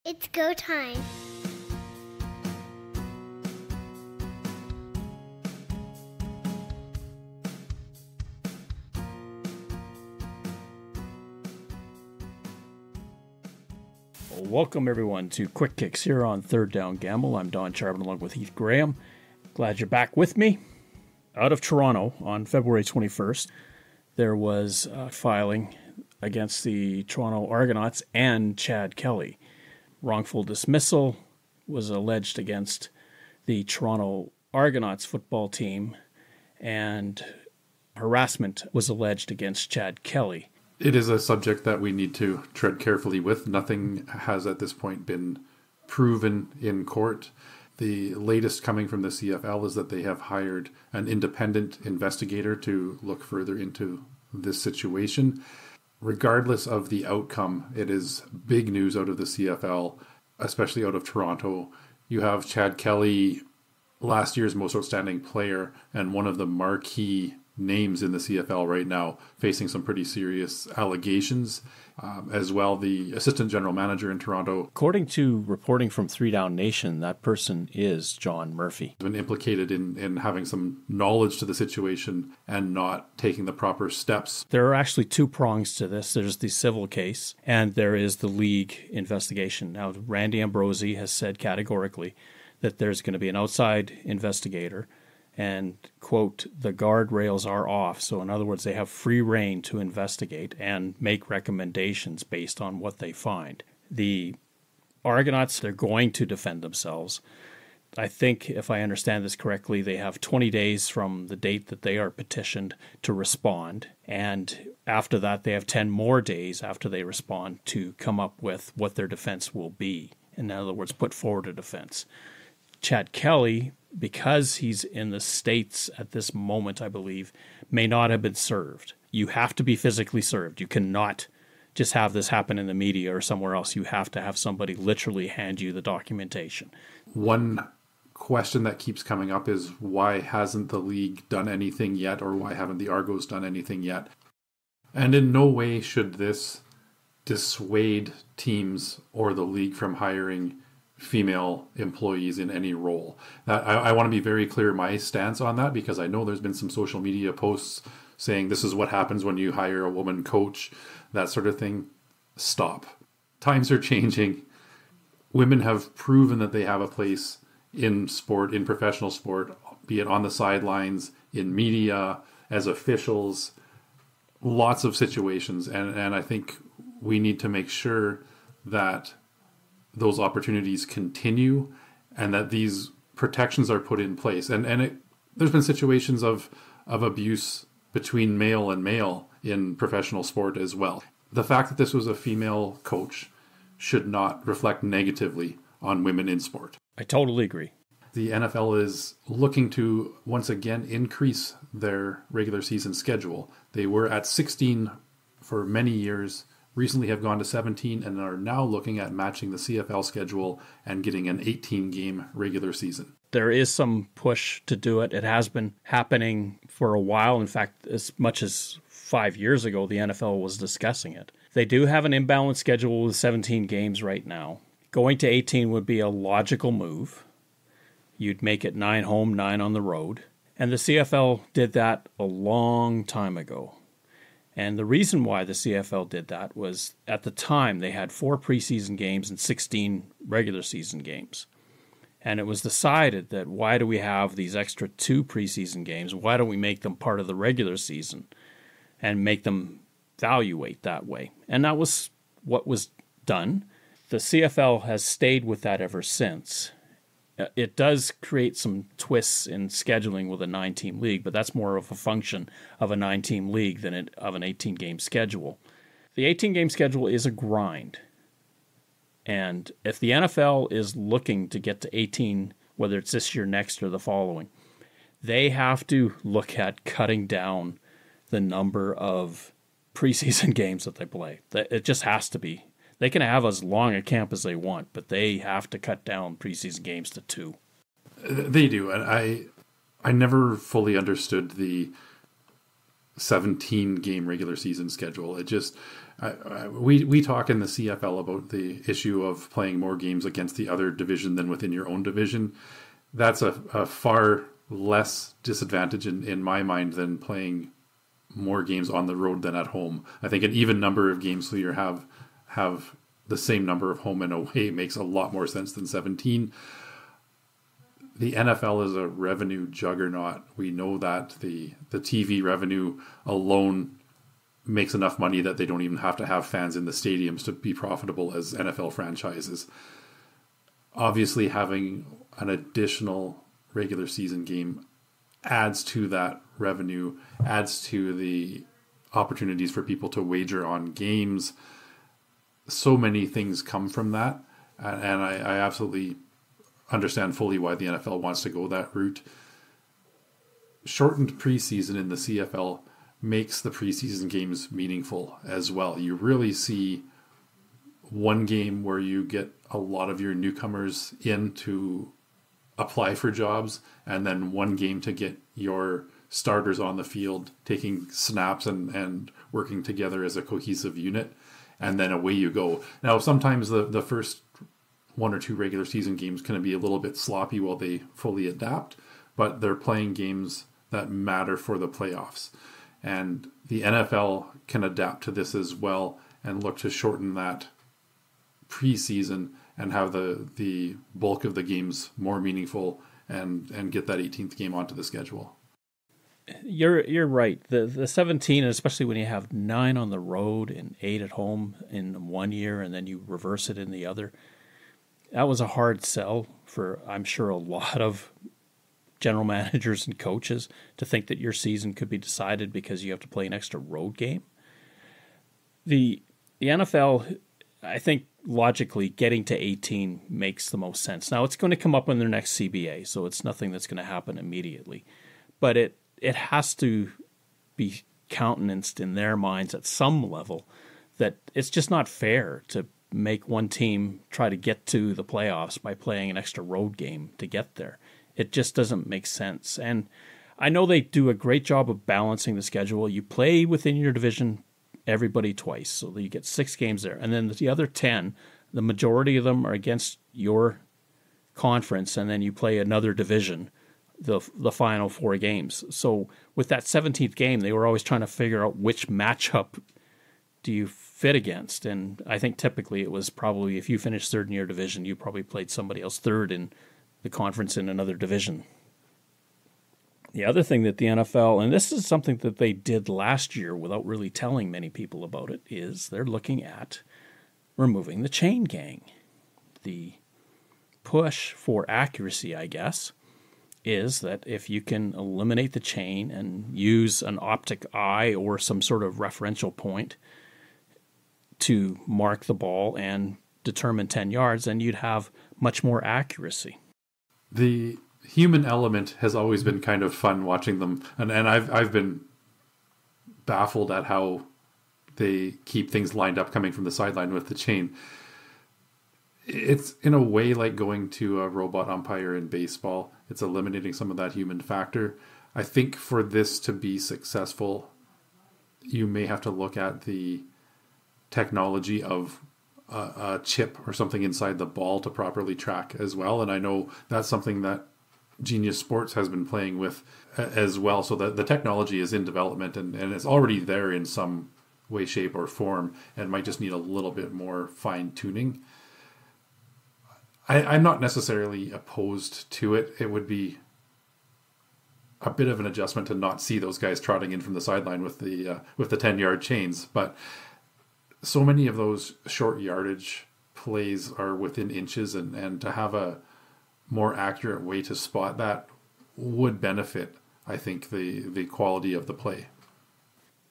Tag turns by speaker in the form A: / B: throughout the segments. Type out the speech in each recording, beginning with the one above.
A: It's go time.
B: Welcome everyone to Quick Kicks here on Third Down Gamble. I'm Don Charbon along with Heath Graham. Glad you're back with me. Out of Toronto on February 21st, there was a filing against the Toronto Argonauts and Chad Kelly. Wrongful dismissal was alleged against the Toronto Argonauts football team, and harassment was alleged against Chad Kelly.
C: It is a subject that we need to tread carefully with. Nothing has at this point been proven in court. The latest coming from the CFL is that they have hired an independent investigator to look further into this situation. Regardless of the outcome, it is big news out of the CFL, especially out of Toronto. You have Chad Kelly, last year's most outstanding player and one of the marquee names in the CFL right now, facing some pretty serious allegations. As well, the assistant general manager in Toronto.
B: According to reporting from 3 Down Nation, that person is John Murphy.
C: Been implicated in having some knowledge to the situation and not taking the proper steps.
B: There are actually 2 prongs to this. There's the civil case and there is the league investigation. Now, Randy Ambrosie has said categorically that there's going to be an outside investigator and, quote, the guardrails are off. So in other words, they have free rein to investigate and make recommendations based on what they find. The Argonauts, they're going to defend themselves. I think, if I understand this correctly, they have 20 days from the date that they are petitioned to respond. And after that, they have 10 more days after they respond to come up with what their defense will be. In other words, put forward a defense. Chad Kelly, because he's in the States at this moment, I believe, may not have been served. You have to be physically served. You cannot just have this happen in the media or somewhere else. You have to have somebody literally hand you the documentation.
C: One question that keeps coming up is why hasn't the league done anything yet, or why haven't the Argos done anything yet? And in no way should this dissuade teams or the league from hiring female employees in any role. I want to be very clear my stance on that, because I know there's been some social media posts saying this is what happens when you hire a woman coach, that sort of thing. Stop. Times are changing. Women have proven that they have a place in sport, in professional sport, be it on the sidelines, in media, as officials, lots of situations. And I think we need to make sure that those opportunities continue and that these protections are put in place. And there's been situations of abuse between male and male in professional sport as well. The fact that this was a female coach should not reflect negatively on women in sport.
B: I totally agree.
C: The NFL is looking to once again increase their regular season schedule. They were at 16 for many years, recently have gone to 17, and are now looking at matching the CFL schedule and getting an 18-game regular season.
B: There is some push to do it. It has been happening for a while. In fact, as much as 5 years ago, the NFL was discussing it. They do have an imbalanced schedule with 17 games right now. Going to 18 would be a logical move. You'd make it 9 home, 9 on the road. And the CFL did that a long time ago. And the reason why the CFL did that was, at the time, they had 4 preseason games and 16 regular season games. And it was decided that why do we have these extra 2 preseason games? Why don't we make them part of the regular season and make them evaluate that way? And that was what was done. The CFL has stayed with that ever since. It does create some twists in scheduling with a 9-team league, but that's more of a function of a 9-team league than of an 18-game schedule. The 18-game schedule is a grind. And if the NFL is looking to get to 18, whether it's this year, next, or the following, they have to look at cutting down the number of preseason games that they play. It just has to be. They can have as long a camp as they want, but they have to cut down preseason games to 2.
C: They do, and I never fully understood the 17-game regular season schedule. We talk in the CFL about the issue of playing more games against the other division than within your own division. That's a far less disadvantage in my mind than playing more games on the road than at home. I think an even number of games so you have the same number of home and away makes a lot more sense than 17. The NFL is a revenue juggernaut. We know that the TV revenue alone makes enough money that they don't even have to have fans in the stadiums to be profitable as NFL franchises. Obviously, having an additional regular season game adds to that revenue, adds to the opportunities for people to wager on games. So many things come from that, and I absolutely understand fully why the NFL wants to go that route. Shortened preseason in the CFL makes the preseason games meaningful as well. You really see one game where you get a lot of your newcomers in to apply for jobs, and then one game to get your starters on the field taking snaps and working together as a cohesive unit, and then away you go. Now, sometimes the first one or two regular season games can be a little bit sloppy while they fully adapt, but they're playing games that matter for the playoffs. And the NFL can adapt to this as well and look to shorten that preseason and have the bulk of the games more meaningful and get that 18th game onto the schedule.
B: You're right. The 17, especially when you have 9 on the road and 8 at home in one year and then you reverse it in the other, that was a hard sell for, I'm sure, a lot of general managers and coaches to think that your season could be decided because you have to play an extra road game. The NFL, I think, logically, getting to 18 makes the most sense. Now, it's going to come up in their next CBA, so it's nothing that's going to happen immediately. But it has to be countenanced in their minds at some level that it's just not fair to make one team try to get to the playoffs by playing an extra road game to get there. It just doesn't make sense. And I know they do a great job of balancing the schedule. You play within your division everybody twice, so that you get 6 games there. And then the other 10, the majority of them are against your conference, and then you play another division, the final 4 games. So with that 17th game, they were always trying to figure out which matchup do you fit against. And I think typically it was probably if you finished 3rd in your division, you probably played somebody else 3rd in the conference in another division. The other thing that the NFL, and this is something that they did last year without really telling many people about it, is they're looking at removing the chain gang. The push for accuracy, I guess, is that if you can eliminate the chain and use an optic eye or some sort of referential point to mark the ball and determine 10 yards, then you'd have much more accuracy.
C: The human element has always been kind of fun watching them, and I've been baffled at how they keep things lined up coming from the sideline with the chain. It's in a way like going to a robot umpire in baseball. It's eliminating some of that human factor. I think for this to be successful, you may have to look at the technology of a chip or something inside the ball to properly track as well. And I know that's something that Genius Sports has been playing with as well. So that the technology is in development and it's already there in some way, shape, or form, and might just need a little bit more fine tuning. I'm not necessarily opposed to it. It would be a bit of an adjustment to not see those guys trotting in from the sideline with the 10-yard chains, but so many of those short yardage plays are within inches, and to have a more accurate way to spot that would benefit, I think, the quality of the play.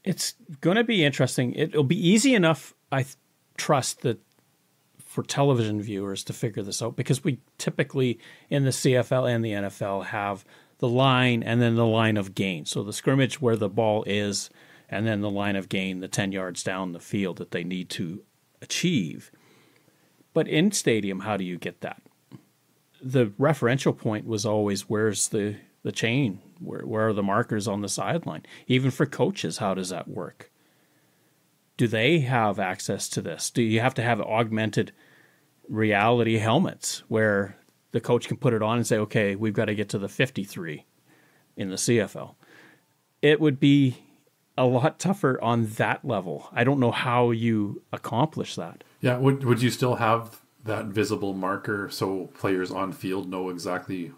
B: It's going to be interesting. It'll be easy enough, I trust, that for television viewers to figure this out, because we typically in the CFL and the NFL have the line and then the line of gain. So the scrimmage where the ball is, and then the line of gain, the 10 yards down the field that they need to achieve. But in stadium, how do you get that? The referential point was always, where's the chain? Where are the markers on the sideline? Even for coaches, how does that work? Do they have access to this? Do you have to have augmented reality helmets where the coach can put it on and say, okay, we've got to get to the 53 in the CFL? It would be a lot tougher on that level. I don't know how you accomplish that.
C: Yeah, would you still have that visible marker so players on field know exactly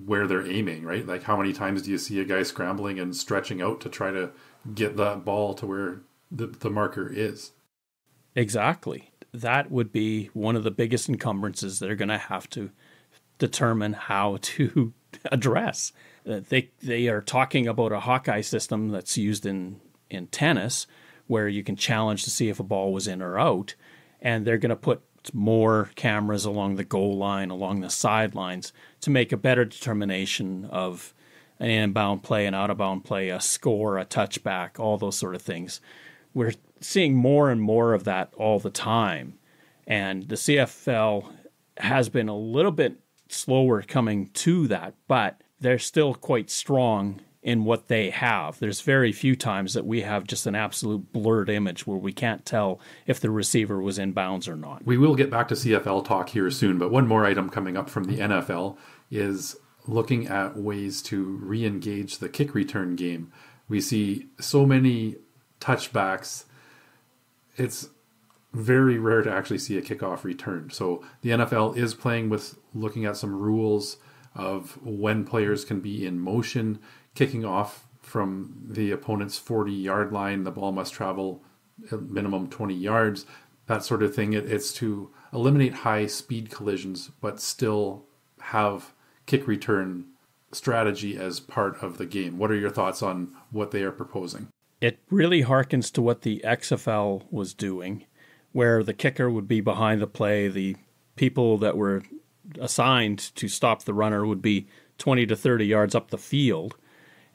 C: where they're aiming, right? Like how many times do you see a guy scrambling and stretching out to try to get that ball to where the marker is?
B: Exactly. That would be one of the biggest encumbrances they're going to have to determine how to address. They are talking about a Hawkeye system that's used in tennis where you can challenge to see if a ball was in or out, and they're going to put more cameras along the goal line, along the sidelines, to make a better determination of an inbound play, an out-of-bound play, a score, a touchback, all those sort of things. We're seeing more and more of that all the time, and the CFL has been a little bit slower coming to that, but they're still quite strong in what they have. There's very few times that we have just an absolute blurred image where we can't tell if the receiver was in bounds or not.
C: We will get back to CFL talk here soon, but one more item coming up from the NFL is looking at ways to re-engage the kick return game. We see so many touchbacks. It's very rare to actually see a kickoff return. So the NFL is playing with looking at some rules of when players can be in motion, kicking off from the opponent's 40-yard line. The ball must travel a minimum 20 yards, that sort of thing. It's to eliminate high-speed collisions, but still have kick return strategy as part of the game. What are your thoughts on what they are proposing?
B: It really harkens to what the XFL was doing, where the kicker would be behind the play. The people that were assigned to stop the runner would be 20 to 30 yards up the field,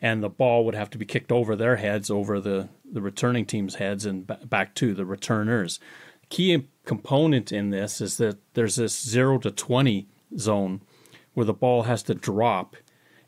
B: and the ball would have to be kicked over their heads, over the returning team's heads, and back to the returners. Key component in this is that there's this 0 to 20 zone where the ball has to drop,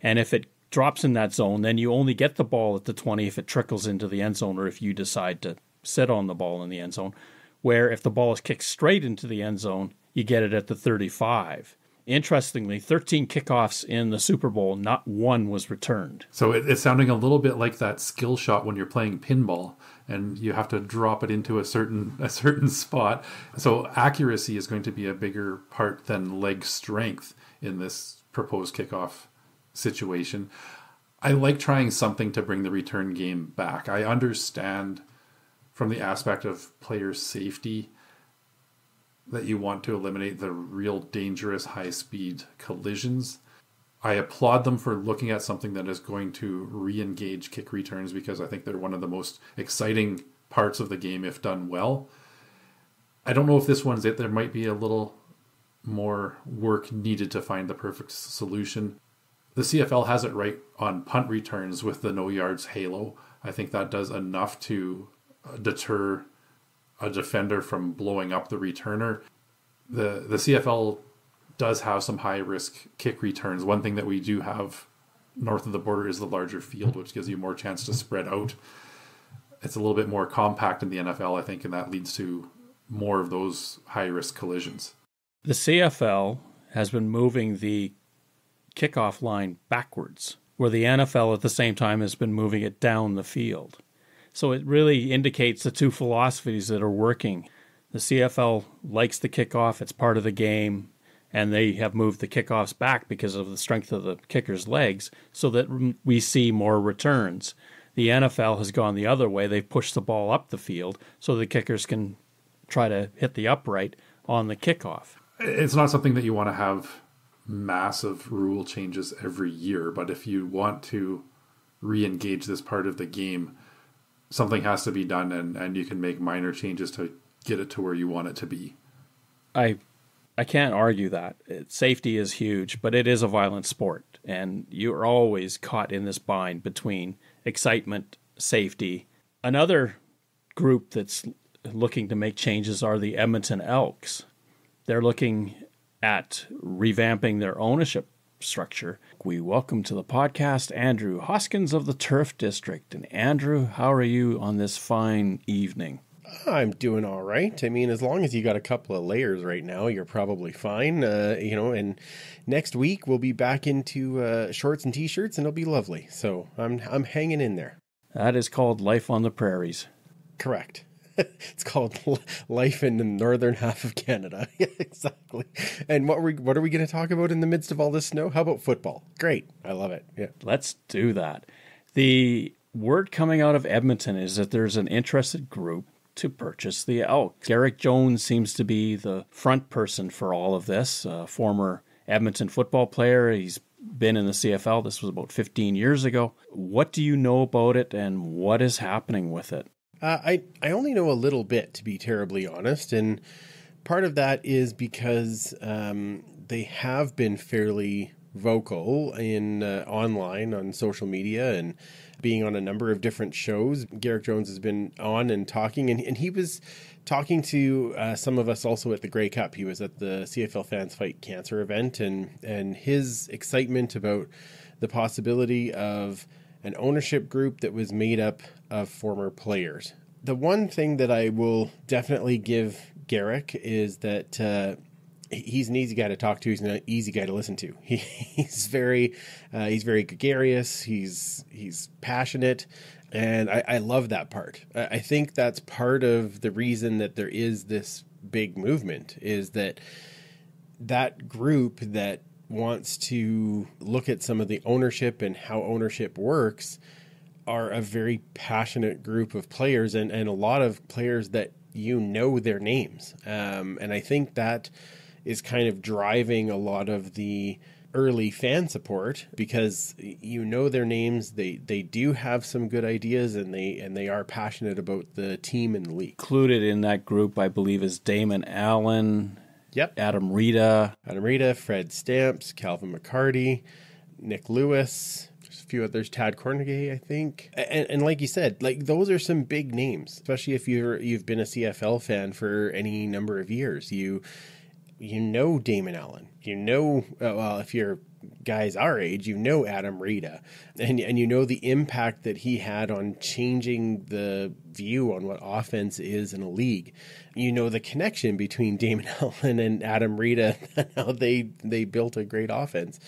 B: and if it drops in that zone, then you only get the ball at the 20 if it trickles into the end zone or if you decide to sit on the ball in the end zone, where if the ball is kicked straight into the end zone, you get it at the 35. Interestingly, 13 kickoffs in the Super Bowl, not one was returned.
C: So it's sounding a little bit like that skill shot when you're playing pinball and you have to drop it into a certain spot. So accuracy is going to be a bigger part than leg strength in this proposed kickoff situation. I like trying something to bring the return game back. I understand from the aspect of player safety that you want to eliminate the real dangerous high-speed collisions. I applaud them for looking at something that is going to re-engage kick returns, because I think they're one of the most exciting parts of the game if done well. I don't know if this one's it. There might be a little more work needed to find the perfect solution. The CFL has it right on punt returns with the no yards halo. I think that does enough to deter a defender from blowing up the returner. The CFL does have some high risk kick returns. One thing that we do have north of the border is the larger field, which gives you more chance to spread out. It's a little bit more compact in the NFL, I think, and that leads to more of those high risk collisions.
B: The CFL has been moving the kickoff line backwards, where the NFL at the same time has been moving it down the field. So it really indicates the two philosophies that are working. The CFL likes the kickoff, it's part of the game, and they have moved the kickoffs back because of the strength of the kicker's legs so that we see more returns. The NFL has gone the other way. They've pushed the ball up the field so the kickers can try to hit the upright on the kickoff.
C: It's not something that you want to have massive rule changes every year, but if you want to re-engage this part of the game, something has to be done, and you can make minor changes to get it to where you want it to be.
B: I can't argue that. Safety is huge, but it is a violent sport, and you're always caught in this bind between excitement, safety. Another group that's looking to make changes are the Edmonton Elks. They're looking at revamping their ownership structure. We welcome to the podcast Andrew Hoskins of the Turf District. And Andrew, how are you on this fine evening?
A: I'm doing all right. I mean, as long as you got a couple of layers right now, you're probably fine. And next week we'll be back into shorts and t-shirts, and it'll be lovely. So I'm hanging in there.
B: That is called life on the prairies.
A: Correct. It's called life in the northern half of Canada. Yeah, exactly. And what are we going to talk about in the midst of all this snow? How about football? Great. I love it. Yeah.
B: Let's do that. The word coming out of Edmonton is that there's an interested group to purchase the Elks. Garrick Jones seems to be the front person for all of this, former Edmonton football player. He's been in the CFL. This was about 15 years ago. What do you know about it, and what is happening with it?
A: I only know a little bit, to be terribly honest, and part of that is because they have been fairly vocal in online on social media and being on a number of different shows. Garrick Jones has been on and talking, and he was talking to some of us also at the Grey Cup. He was at the CFL Fans Fight Cancer event, and his excitement about the possibility of an ownership group that was made up of former players. The one thing that I will definitely give Garrick is that he's an easy guy to talk to. He's an easy guy to listen to. He's very gregarious. He's passionate, and I love that part. I think that's part of the reason that there is this big movement, is that group that wants to look at some of the ownership and how ownership works are a very passionate group of players, and a lot of players that their names. And I think that is kind of driving a lot of the early fan support, because their names, they do have some good ideas, and they are passionate about the team and the league.
B: Included in that group, I believe, is Damon Allen.
A: Yep.
B: Adam Rita,
A: Fred Stamps, Calvin McCarty, Nick Lewis, there's a few others, Tad Cornegay, I think. And like you said, like, those are some big names, especially if you've been a CFL fan for any number of years. You know Damon Allen. If you're guys our age, Adam Rita, and the impact that he had on changing the view on what offense is in a league. The connection between Damon Allen and Adam Rita, how they built a great offense.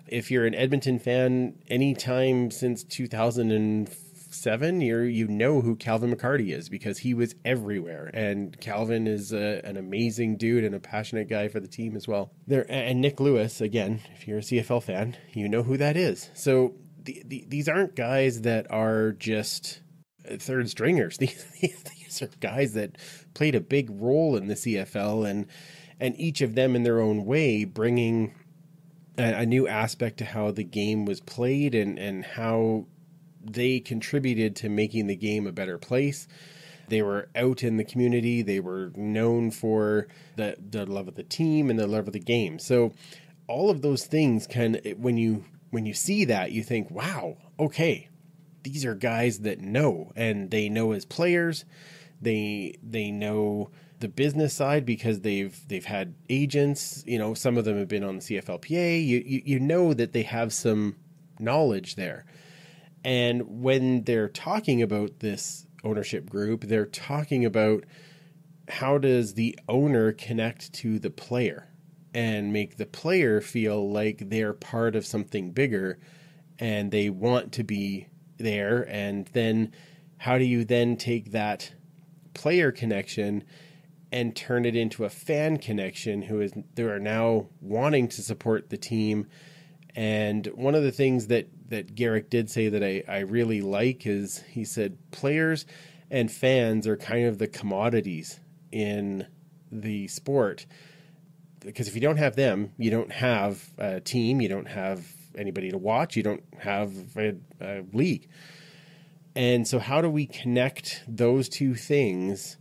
A: If you're an Edmonton fan, anytime since 2007, you know who Calvin McCarty is, because he was everywhere. And Calvin is an amazing dude and a passionate guy for the team as well. And Nick Lewis, again, if you're a CFL fan, you know who that is. So these aren't guys that are just third stringers. These are guys that played a big role in the CFL, and each of them in their own way bringing a new aspect to how the game was played, and how they contributed to making the game a better place. They were out in the community. They were known for the love of the team and the love of the game. So all of those things when you see that, you think, wow, okay, these are guys that know, and they know as players. They know the business side because they've had agents. Some of them have been on the CFLPA. You know that they have some knowledge there. And when they're talking about this ownership group, they're talking about how does the owner connect to the player and make the player feel like they're part of something bigger and they want to be there. And then how do you then take that player connection and turn it into a fan connection they are now wanting to support the team. And one of the things that Garrick did say that I really like is, he said players and fans are kind of the commodities in the sport, because if you don't have them, you don't have a team, you don't have anybody to watch, you don't have a league. And so how do we connect those two things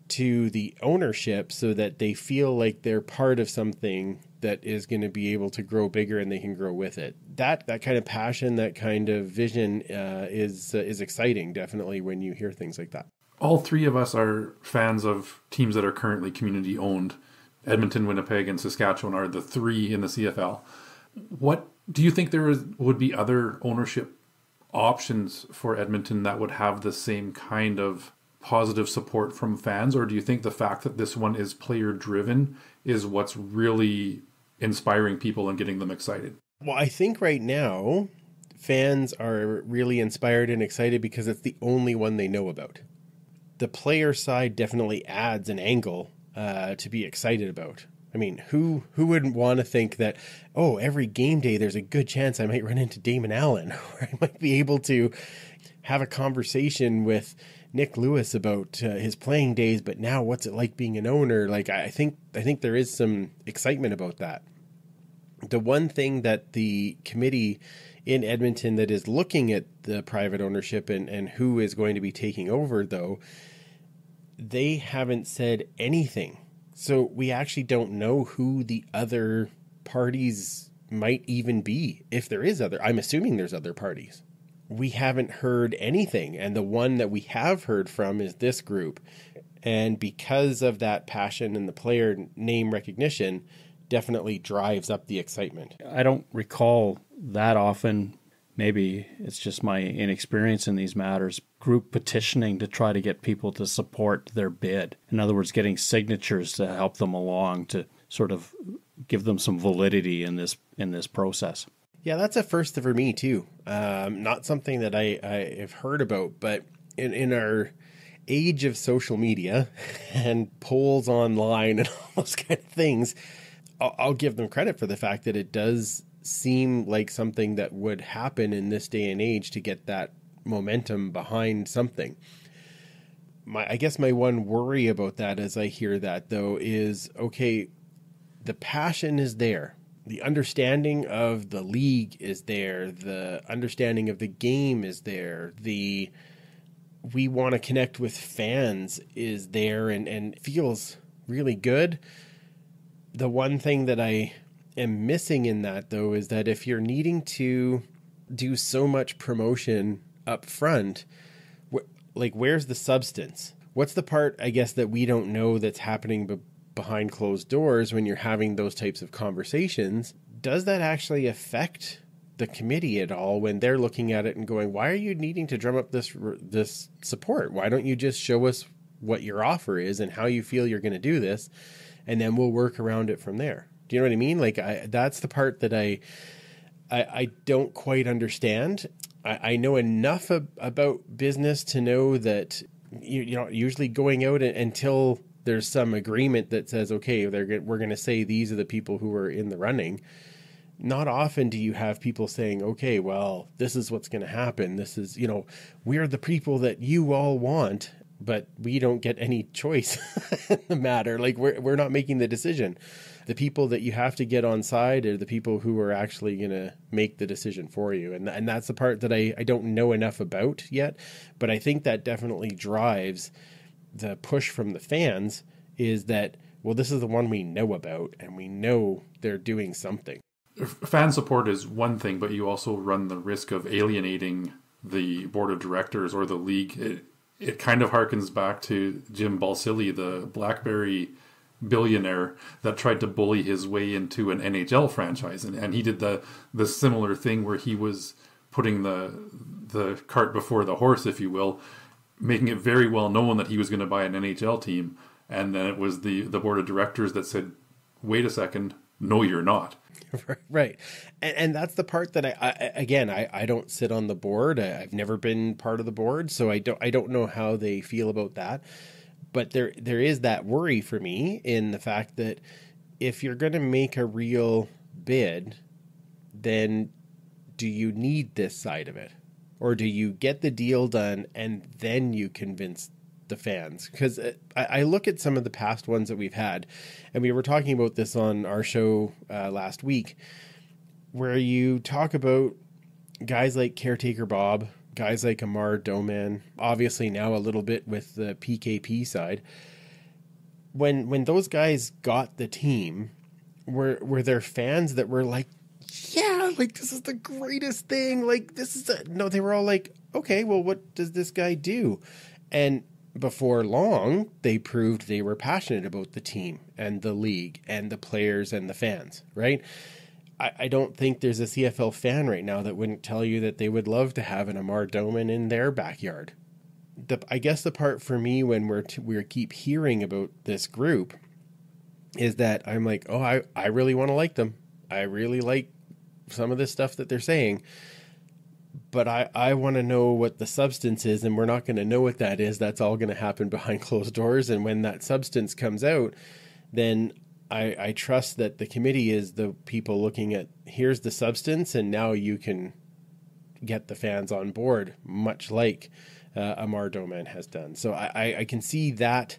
A: to the ownership so that they feel like they're part of something that is going to be able to grow bigger and they can grow with it? That kind of passion, that kind of vision is exciting, definitely, when you hear things like that.
C: All three of us are fans of teams that are currently community owned. Edmonton, Winnipeg, and Saskatchewan are the three in the CFL. What do you think would be other ownership options for Edmonton that would have the same kind of positive support from fans, or do you think the fact that this one is player driven is what's really inspiring people and getting them excited?
A: Well, I think right now fans are really inspired and excited because it's the only one they know about. The player side definitely adds an angle to be excited about. I mean, who wouldn't want to think that, oh, every game day there's a good chance I might run into Damon Allen, or I might be able to have a conversation with Nick Lewis about his playing days, but now what's it like being an owner? Like, I think there is some excitement about that. The one thing that the committee in Edmonton that is looking at the private ownership and who is going to be taking over, though, they haven't said anything. So we actually don't know who the other parties might even be, if there is other. I'm assuming there's other parties. We haven't heard anything, and the one that we have heard from is this group. And because of that passion and the player name recognition, definitely drives up the excitement.
B: I don't recall that often. Maybe it's just my inexperience in these matters. Group petitioning to try to get people to support their bid. In other words, getting signatures to help them along to sort of give them some validity in this process.
A: Yeah, that's a first for me too. Not something that I have heard about, but in our age of social media and polls online and all those kind of things, I'll give them credit for the fact that it does seem like something that would happen in this day and age to get that momentum behind something. I guess my one worry about that as I hear that, though, is, okay, the passion is there. The understanding of the league is there. The understanding of the game is there. We want to connect with fans is there and feels really good. The one thing that I am missing in that, though, is that if you're needing to do so much promotion up front, where's the substance? What's the part, I guess, that we don't know that's happening behind closed doors when you're having those types of conversations? Does that actually affect the committee at all when they're looking at it and going, why are you needing to drum up this support? Why don't you just show us what your offer is and how you feel you're going to do this, and then we'll work around it from there? Do you know what I mean? Like, that's the part that I don't quite understand. I know enough about business to know that you know, usually going out until there's some agreement that says, okay, we're going to say these are the people who are in the running. Not often do you have people saying, okay, well, this is what's going to happen. This is, you know, we're the people that you all want, but we don't get any choice in the matter. Like, we're not making the decision. The people that you have to get on side are the people who are actually going to make the decision for you. And that's the part that I don't know enough about yet. But I think that definitely drives the push from the fans, is that, well, this is the one we know about and we know they're doing something.
C: Fan support is one thing, but you also run the risk of alienating the board of directors or the league. It kind of harkens back to Jim Balsillie, the BlackBerry billionaire that tried to bully his way into an NHL franchise, and he did the similar thing where he was putting the cart before the horse, if you will, making it very well known that he was going to buy an NHL team, and then it was the board of directors that said, wait a second, no, you're not.
A: Right. And that's the part that I don't sit on the board. I've never been part of the board, so I don't know how they feel about that. But there is that worry for me in the fact that if you're going to make a real bid, then do you need this side of it? Or do you get the deal done and then you convince the fans? Because I look at some of the past ones that we've had, and we were talking about this on our show last week, where you talk about guys like Caretaker Bob, guys like Amar Doman, obviously now a little bit with the PKP side. When those guys got the team, were there fans that were like, yeah, like, this is the greatest thing. Like, this is no, they were all like, okay, well, what does this guy do? And before long, they proved they were passionate about the team and the league and the players and the fans, right? I don't think there's a CFL fan right now that wouldn't tell you that they would love to have an Amar Doman in their backyard. I guess the part for me when we keep hearing about this group is that I'm like, oh, I really want to like them. I really like some of the stuff that they're saying, but I want to know what the substance is, and we're not going to know what that is. That's all going to happen behind closed doors. And when that substance comes out, then I trust that the committee is the people looking at, here's the substance, and now you can get the fans on board, much like Amar Doman has done. So I can see that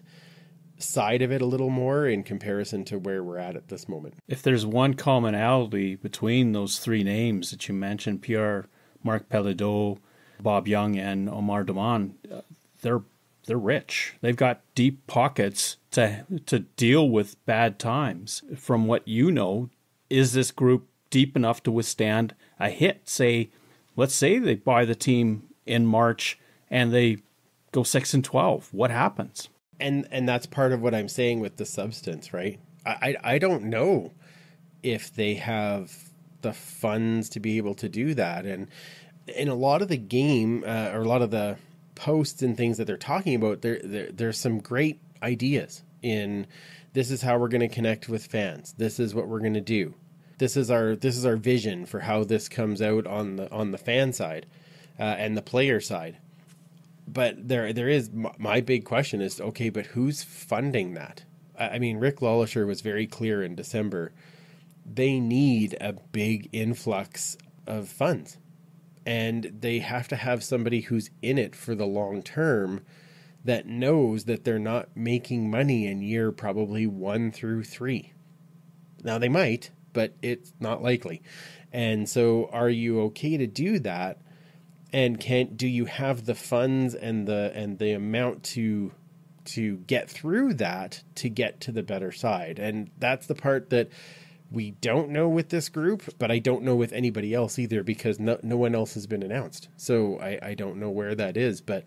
A: side of it a little more in comparison to where we're at this moment.
B: If there's one commonality between those three names that you mentioned, Pierre, Marc Pelledeau, Bob Young, and Omar Doman, they're rich. They've got deep pockets to deal with bad times. From what you know, is this group deep enough to withstand a hit? Let's say they buy the team in March and they go 6-12. What happens?
A: And that's part of what I'm saying with the substance, right? I don't know if they have the funds to be able to do that. And in a lot of the game, or a lot of the posts and things that they're talking about, there's some great ideas in, this is how we're going to connect with fans. This is what we're going to do. This is our vision for how this comes out on the fan side and the player side. But there is, my big question is, okay, but who's funding that? I mean, Rick Lawlisher was very clear in December. They need a big influx of funds, and they have to have somebody who's in it for the long term, that knows that they're not making money in year probably 1 through 3. Now they might, but it's not likely. And so are you okay to do that? And do you have the funds and the amount to get through that, to get to the better side? And that's the part that we don't know with this group, but I don't know with anybody else either, because no one else has been announced. So I don't know where that is. But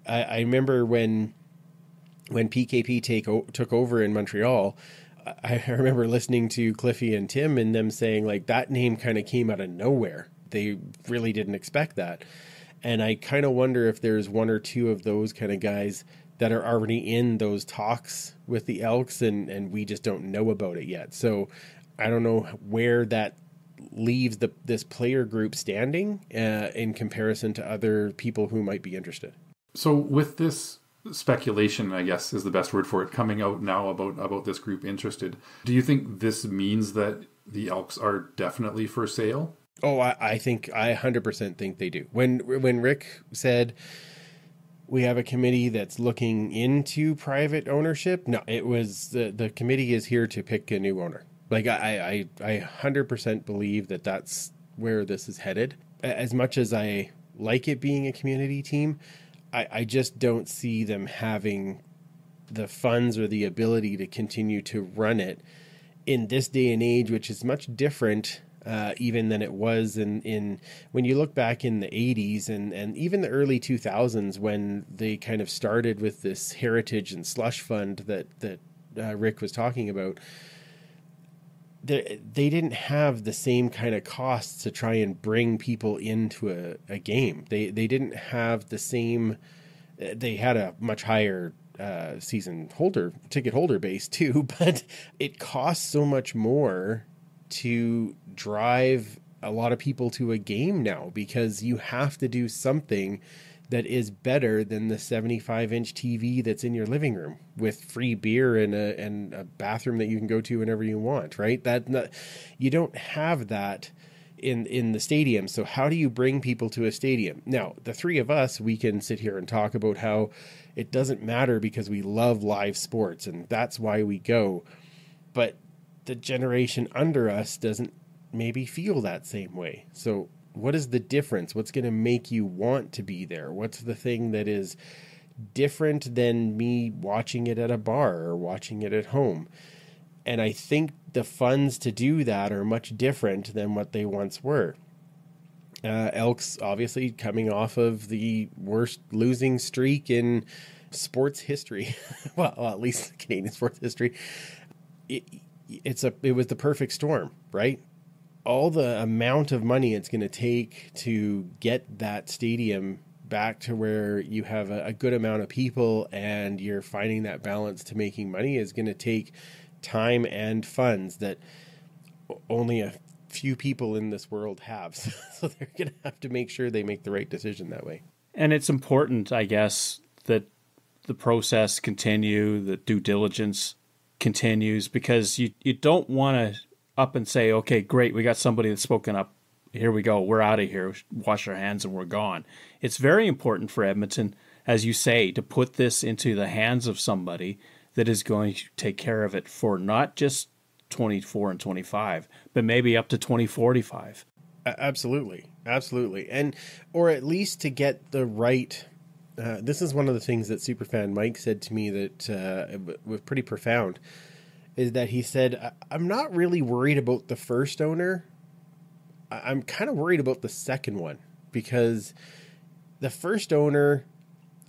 A: I remember when PKP took over in Montreal, I remember listening to Cliffy and Tim and them saying, like, that name kind of came out of nowhere. They really didn't expect that. And I kind of wonder if there's one or two of those kind of guys that are already in those talks with the Elks, and we just don't know about it yet. So I don't know where that leaves this player group standing in comparison to other people who might be interested.
C: So with this speculation, I guess is the best word for it, coming out now about this group interested, do you think this means that the Elks are definitely for sale?
A: Oh, I think, I 100% think they do. When Rick said we have a committee that's looking into private ownership, no, it was the committee is here to pick a new owner. Like, I 100% believe that that's where this is headed. As much as I like it being a community team, I just don't see them having the funds or the ability to continue to run it in this day and age, which is much different even than it was in when you look back in the 80s and even the early 2000s, when they kind of started with this heritage and slush fund that Rick was talking about. They didn't have the same kind of costs to try and bring people into a game. They didn't have the same. They had a much higher ticket holder base too, but it costs so much more to drive a lot of people to a game now, because you have to do something that is better than the 75-inch TV that's in your living room with free beer and a bathroom that you can go to whenever you want, right? You don't have that in the stadium. So how do you bring people to a stadium? Now, the three of us, we can sit here and talk about how it doesn't matter because we love live sports and that's why we go. But the generation under us doesn't maybe feel that same way. So what is the difference? What's going to make you want to be there? What's the thing that is different than me watching it at a bar or watching it at home? And I think the funds to do that are much different than what they once were. Elks obviously coming off of the worst losing streak in sports history. well, at least Canadian sports history. It was the perfect storm, right? All the amount of money it's going to take to get that stadium back to where you have a good amount of people and you're finding that balance to making money is going to take time and funds that only a few people in this world have. So they're going to have to make sure they make the right decision that way.
B: And it's important, I guess, that the process continue, the due diligence continues, because you don't want to up and say, okay, great, we got somebody that's spoken up. Here we go. We're out of here. Wash our hands and we're gone. It's very important for Edmonton, as you say, to put this into the hands of somebody that is going to take care of it for not just 24 and 25, but maybe up to 2045.
A: Absolutely. And, or at least to get the right, this is one of the things that Superfan Mike said to me that was pretty profound, is that he said, I'm not really worried about the first owner. I'm kind of worried about the second one, because the first owner,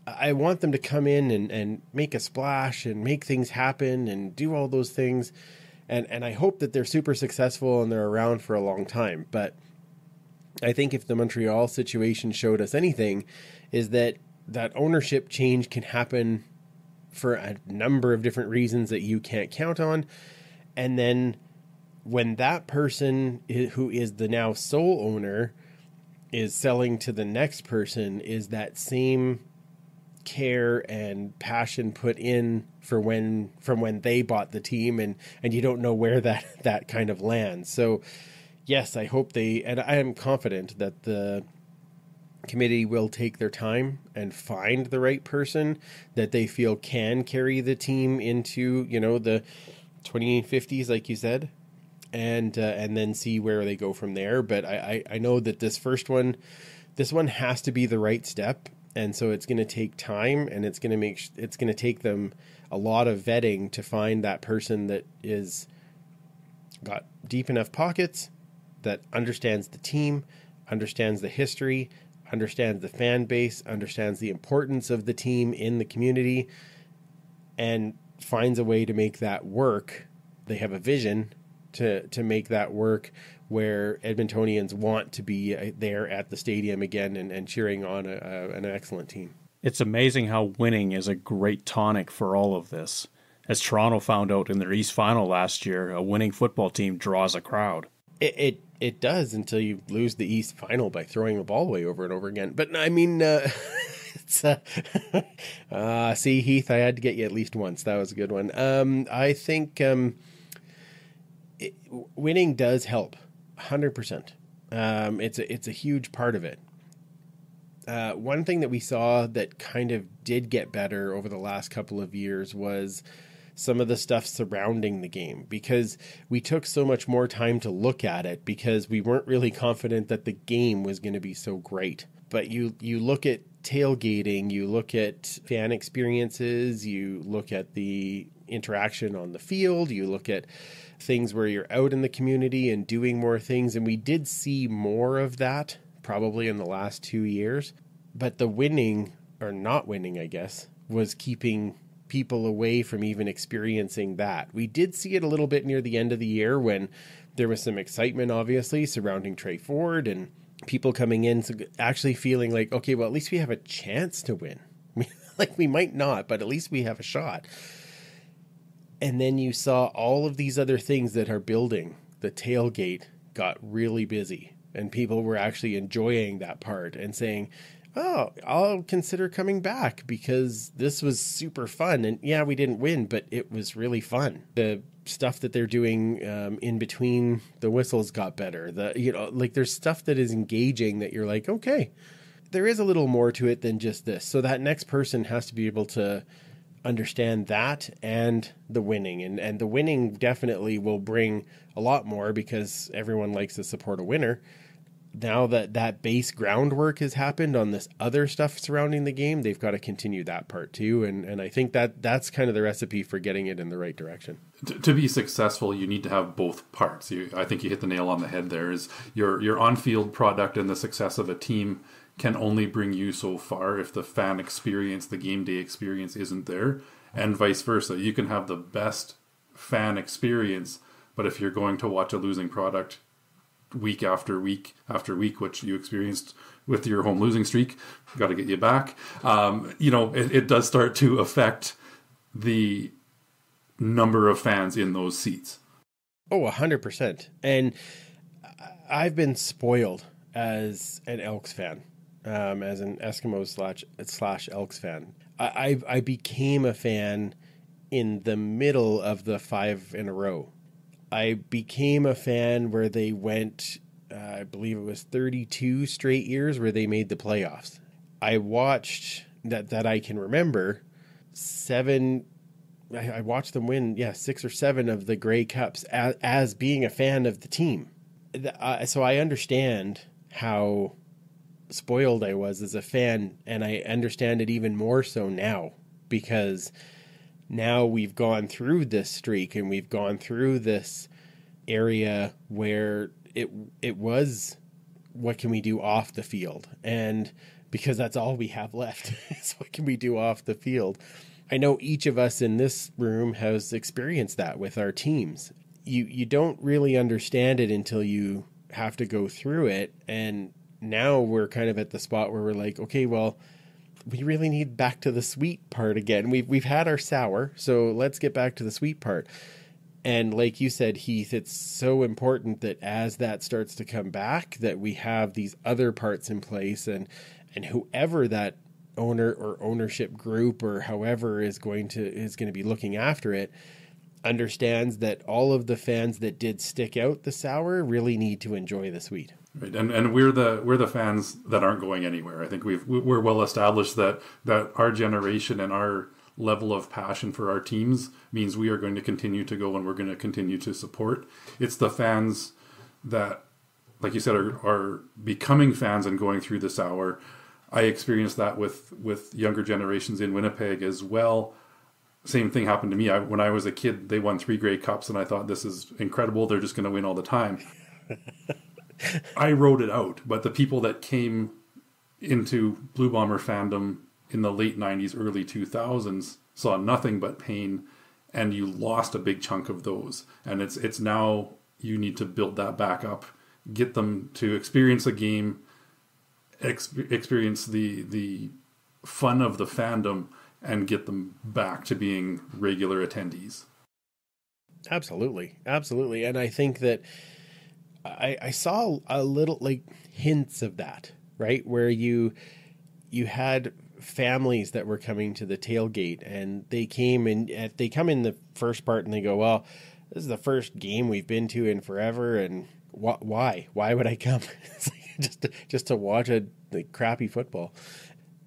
A: I want them to come in and make a splash and make things happen and do all those things. And I hope that they're super successful and they're around for a long time. But I think if the Montreal situation showed us anything, is that ownership change can happen for a number of different reasons that you can't count on. And then when that person who is the now sole owner is selling to the next person, is that same care and passion put in from when they bought the team, and you don't know where that kind of lands. So yes, I hope and I am confident that the committee will take their time and find the right person that they feel can carry the team into, the 2050s, like you said, and then see where they go from there. But I know that this one has to be the right step. And so it's going to take time, and it's going to take them a lot of vetting to find that person that is got deep enough pockets, that understands the team, understands the history, understands the fan base, understands the importance of the team in the community, and finds a way to make that work. They have a vision to make that work, where Edmontonians want to be there at the stadium again and cheering on an excellent team.
B: It's amazing how winning is a great tonic for all of this. As Toronto found out in their East Final last year, a winning football team draws a crowd.
A: It does, until you lose the East Final by throwing the ball away over and over again. But I mean, it's see, Heath, I had to get you at least once. That was a good one. I think winning does help, 100%. It's a huge part of it. One thing that we saw that kind of did get better over the last couple of years was some of the stuff surrounding the game, because we took so much more time to look at it because we weren't really confident that the game was going to be so great. But you look at tailgating, you look at fan experiences, you look at the interaction on the field, you look at things where you're out in the community and doing more things. And we did see more of that probably in the last 2 years. But the winning, or not winning, I guess, was keeping people away from even experiencing that. We did see it a little bit near the end of the year when there was some excitement, obviously, surrounding Trey Ford and people coming in actually feeling like, okay, well, at least we have a chance to win. Like, we might not, but at least we have a shot. And then you saw all of these other things that are building. The tailgate got really busy, and people were actually enjoying that part and saying, oh, I'll consider coming back because this was super fun. And yeah, we didn't win, but it was really fun. The stuff that they're doing in between the whistles got better. There's stuff that is engaging that you're like, okay, there is a little more to it than just this. So that next person has to be able to understand that and the winning. And the winning definitely will bring a lot more because everyone likes to support a winner. Now that base groundwork has happened on this other stuff surrounding the game, they've got to continue that part too. And I think that's kind of the recipe for getting it in the right direction.
C: To be successful, you need to have both parts. I think you hit the nail on the head there. Is your on-field product and the success of a team can only bring you so far if the fan experience, the game day experience isn't there, and vice versa. You can have the best fan experience, but if you're going to watch a losing product, week after week after week, which you experienced with your home losing streak. Got to get you back. It does start to affect the number of fans in those seats.
A: Oh, 100%. And I've been spoiled as an Elks fan, as an Eskimo slash Elks fan. I became a fan in the middle of the 5 in a row. I became a fan where they went, I believe it was 32 straight years where they made the playoffs. I watched that I can remember 7. I watched them win, 6 or 7 of the Grey Cups as being a fan of the team. So I understand how spoiled I was as a fan, and I understand it even more so now, because now we've gone through this streak and we've gone through this area where it was, what can we do off the field? And because that's all we have left is what can we do off the field? I know each of us in this room has experienced that with our teams. You don't really understand it until you have to go through it. And now we're kind of at the spot where we're like, okay, well, we really need back to the sweet part again. We've had our sour, so let's get back to the sweet part. And like you said, Heath, it's so important that as that starts to come back, that we have these other parts in place, and whoever that owner or ownership group or however is going to be looking after it understands that all of the fans that did stick out the sour really need to enjoy the sweet.
C: Right, and we're the fans that aren't going anywhere. I think we're well established that our generation and our level of passion for our teams means we are going to continue to go, and we're going to continue to support. It's the fans that, like you said, are becoming fans and going through the sour. I experienced that with younger generations in Winnipeg as well. Same thing happened to me. When I was a kid, they won 3 Grey Cups, and I thought, this is incredible. They're just going to win all the time. I wrote it out, but the people that came into Blue Bomber fandom in the late 90s, early 2000s saw nothing but pain, and you lost a big chunk of those. And it's now you need to build that back up, get them to experience a game, experience the fun of the fandom, and get them back to being regular attendees.
A: Absolutely. And I think that I saw a little like hints of that, right? Where you had families that were coming to the tailgate, and they come in the first part and they go, well, this is the first game we've been to in forever, and why would I come? It's like just to watch a crappy football.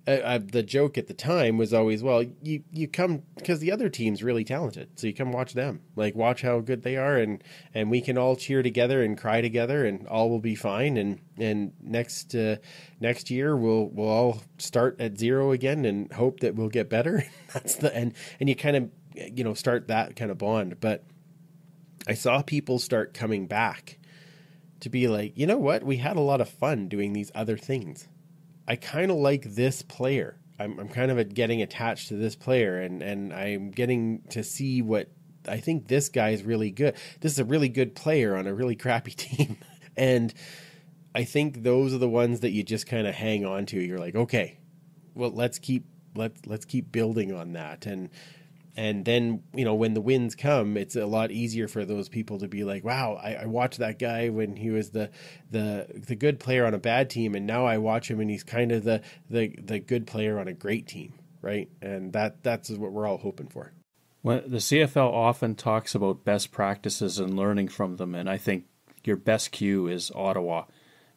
A: The joke at the time was always, well, you come because the other team's really talented, so you come watch them, like watch how good they are, and we can all cheer together and cry together, and all will be fine. And next year we'll all start at 0 again and hope that we'll get better. That's and you kind of start that kind of bond. But I saw people start coming back to be like, you know what, we had a lot of fun doing these other things. I kind of like this player. I'm kind of getting attached to this player, and I'm getting to see what I think this guy is really good. This is a really good player on a really crappy team. And I think those are the ones that you just kind of hang on to. You're like, okay, well, let's keep building on that. And then, when the wins come, it's a lot easier for those people to be like, wow, I watched that guy when he was the good player on a bad team, and now I watch him and he's kind of the good player on a great team, right? And that's what we're all hoping for.
B: Well, the CFL often talks about best practices and learning from them, and I think your best cue is Ottawa,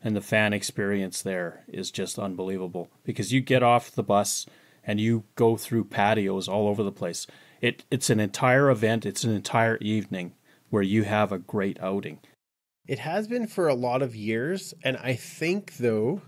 B: and the fan experience there is just unbelievable, because you get off the bus and you go through patios all over the place. It's an entire event. It's an entire evening where you have a great outing.
A: It has been for a lot of years. And I think, though,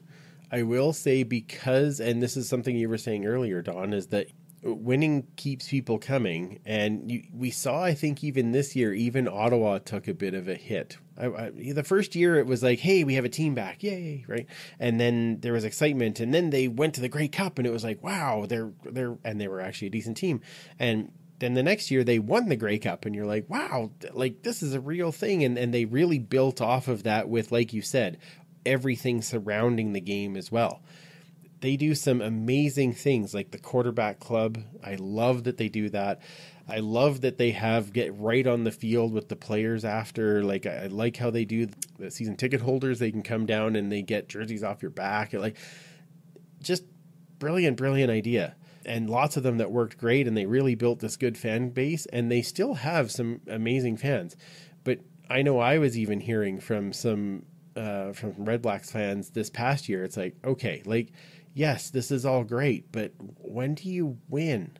A: I will say, because, and this is something you were saying earlier, Don, is that winning keeps people coming. And we saw, I think, even this year, even Ottawa took a bit of a hit. The first year it was like, hey, we have a team back, yay, right? And then there was excitement, and then they went to the Grey Cup, and it was like, wow, they were actually a decent team. And Then the next year they won the Grey Cup, and you're like, wow, like this is a real thing. And they really built off of that with, like you said, everything surrounding the game as well. They do some amazing things like the quarterback club. I love that they do that. I love that they get right on the field with the players after. Like, I like how they do the season ticket holders. They can come down and they get jerseys off your back. Like, just brilliant idea. And lots of them that worked great, and they really built this good fan base, and they still have some amazing fans. But I know I was even hearing from some Red Blacks fans this past year. It's like, okay, like, yes, this is all great, but when do you win?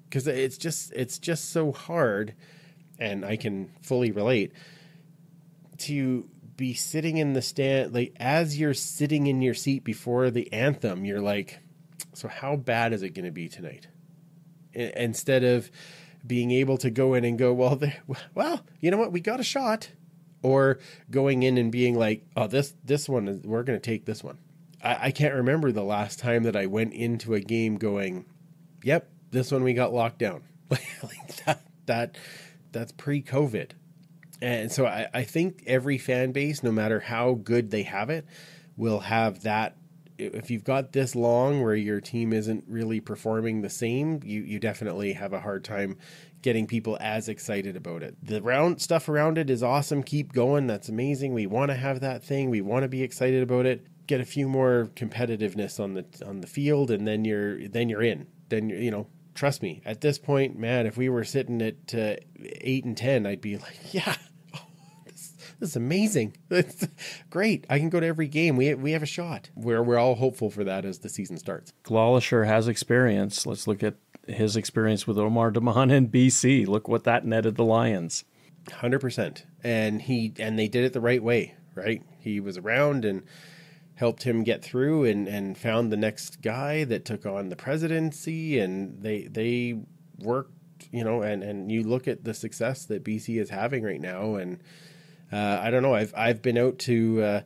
A: Because it's just so hard, and I can fully relate, to be sitting in the stand, like as you're sitting in your seat before the anthem, you're like, so how bad is it going to be tonight? Instead of being able to go in and go, well, you know what, we got a shot, or going in and being like, oh, this one, we're going to take this one. I can't remember the last time that I went into a game going, yep, this one we got locked down. Like that's pre-COVID. And so I think every fan base, no matter how good they have it, will have that. If you've got this long where your team isn't really performing the same, you definitely have a hard time getting people as excited about it. The stuff around it is awesome. Keep going. That's amazing. We want to have that thing. We want to be excited about it. Get a few more competitiveness on the field, and then you're in. Then you know, trust me. At this point, man, if we were sitting at 8 and 10, I'd be like, yeah, this is amazing. It's great. I can go to every game. We have a shot. We're all hopeful for that as the season starts.
B: Glalisher has experience. Let's look at his experience with Omar Damon in BC. Look what that netted the Lions.
A: 100%. And they did it the right way, right? He was around and helped him get through and found the next guy that took on the presidency, and they worked, you know, and you look at the success that BC is having right now. And I don't know, I've been out to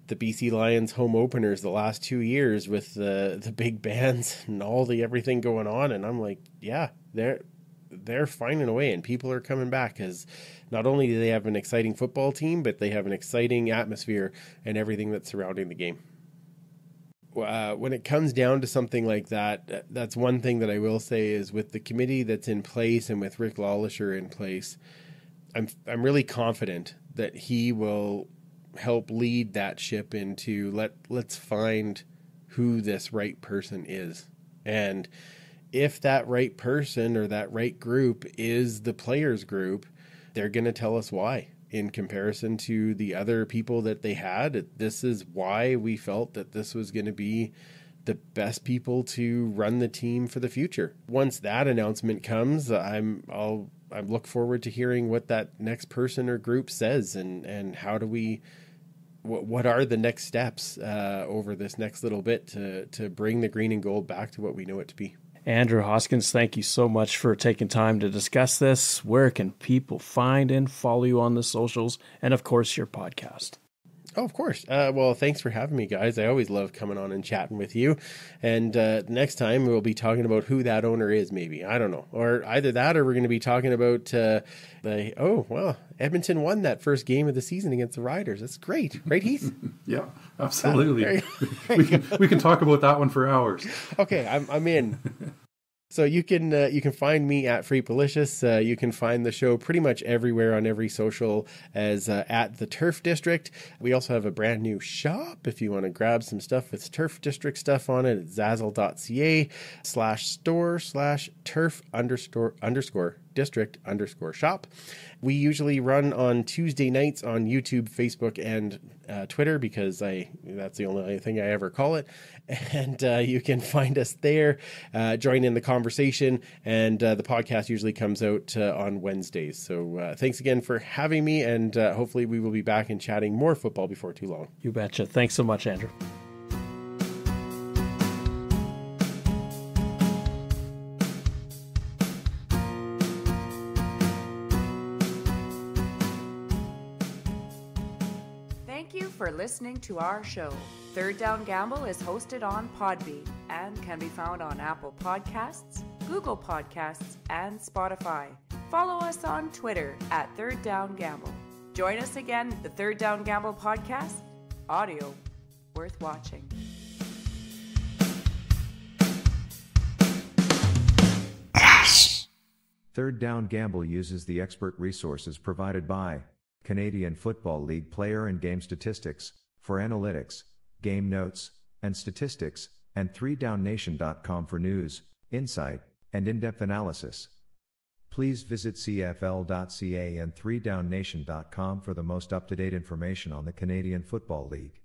A: the BC Lions home openers the last 2 years with the big bands and all the everything going on, and I'm like, yeah, they're finding a way, and people are coming back because not only do they have an exciting football team, but they have an exciting atmosphere and everything that's surrounding the game. When it comes down to something like that, that's one thing that I will say is with the committee that's in place and with Rick Lawlisher in place, I'm really confident that he will help lead that ship into let's find who this right person is. And if that right person or that right group is the players group, they're going to tell us why. In comparison to the other people that they had, this is why we felt that this was going to be the best people to run the team for the future. Once that announcement comes, I look forward to hearing what that next person or group says, and how do we, what are the next steps over this next little bit to bring the green and gold back to what we know it to be.
B: Andrew Hoskins, thank you so much for taking time to discuss this. Where can people find and follow you on the socials, and of course your podcast?
A: Oh, of course. Well, thanks for having me, guys. I always love coming on and chatting with you. And next time we'll be talking about who that owner is, maybe. I don't know. Or either that, or we're going to be talking about Edmonton won that first game of the season against the Riders. That's great. Right, Heath?
C: Yeah, absolutely. We can talk about that one for hours.
A: Okay, I'm in. So you can find me at Freepalicious. You can find the show pretty much everywhere on every social as at the Turf District. We also have a brand new shop if you want to grab some stuff with Turf District stuff on it at zazzle.ca/store/turf_district_shop. We usually run on Tuesday nights on YouTube, Facebook, and Twitter, because that's the only thing I ever call it. And you can find us there, join in the conversation, and the podcast usually comes out on Wednesdays. So thanks again for having me, and hopefully we will be back and chatting more football before too long.
B: You betcha. Thanks so much, Andrew.
D: For listening to our show. Third Down Gamble is hosted on Podbean and can be found on Apple Podcasts, Google Podcasts, and Spotify. Follow us on Twitter at Third Down Gamble. Join us again at the Third Down Gamble podcast. Audio worth watching.
E: Third Down Gamble uses the expert resources provided by Canadian Football League player and game statistics for analytics, game notes, and statistics, and 3downnation.com for news, insight, and in-depth analysis. Please visit cfl.ca and 3downnation.com for the most up-to-date information on the Canadian Football League.